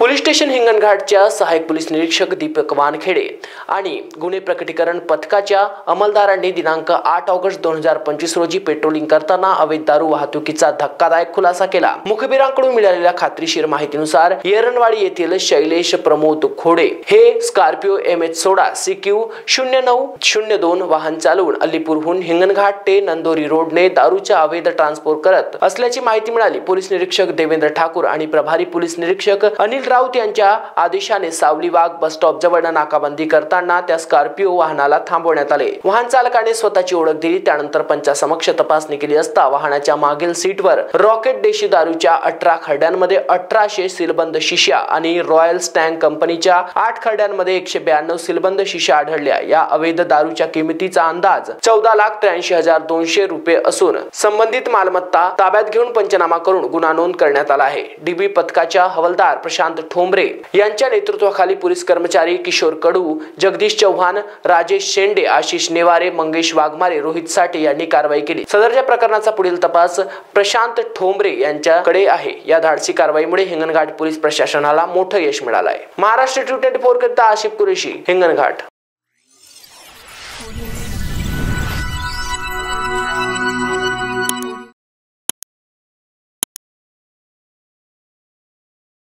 Police station हिंगणघाटच्या सहाय्यक police निरीक्षक दीपक वानखेडे आणि गुन्हे प्रकटीकरण पथकाच्या अंमलदारांनी दिनांक 8 ऑगस्ट 2025 रोजी पेट्रोलिंग करताना अवैध दारू वाहतुकीचा धक्कादायक खुलासा केला। मुखबिरांकडून मिळालेल्या खात्रीशीर माहितीनुसार येरणवाडी येथील शैलेश प्रमोद खोडे हे स्कॉर्पिओ MH16 CQ 0902 वाहन चालवून अलीपूरहून हिंगणघाट ते नंदोरी रोडने दारूचा अवैध ट्रान्सपोर्ट करत असल्याची माहिती मिळाली। पोलीस निरीक्षक देवेंद्र ठाकूर आणि प्रभारी पोलीस निरीक्षक अनिल राऊत यांच्या आदेशाने सावलीबाग बस स्टॉप जवळ नाकाबंदी करताना त्या स्कॉर्पिओ वाहनाला थांबवण्यात आले। वाहन चालकाने स्वतःची ओळख दिली, त्यानंतर पंचासमक्ष तपासणी केली असता वाहनाच्या मागील सीटवर रॉकेट देशी दारूच्या 18 खरड्यांमध्ये 1800 सीलबंद शिश्या आणि रॉयल स्टँग कंपनीच्या 8 खरड्यांमध्ये 192 सीलबंद शिश्या आढळल्या। या अवैध दारूच्या किमतीचा अंदाज 14,83,200 रुपये असून संबंधित मालमत्ता ताब्यात घेऊन पंचनामा करून गुन्हा नोंद करण्यात आला आहे। डीबी पथकाच्या हवालदार प्रशांत ठोंबरे यांच्या नेतृत्वाखाली पोलीस कर्मचारी किशोर कडू, जगदीश चव्हाण, राजेश शेंडे, आशिष नेवारे, मंगेश वाघमारे, रोहित साठे यांनी कारवाई केली। सदरच्या प्रकरणाचा पुढील तपास प्रशांत ठोंबरे यांच्याकडे आहे। या धाडसी कारवाईमुळे हिंगणघाट पोलीस प्रशासनाला मोठं यश मिळालं आहे। महाराष्ट्र 24 करिता आशिफ कुरेशी, हिंगणघाट।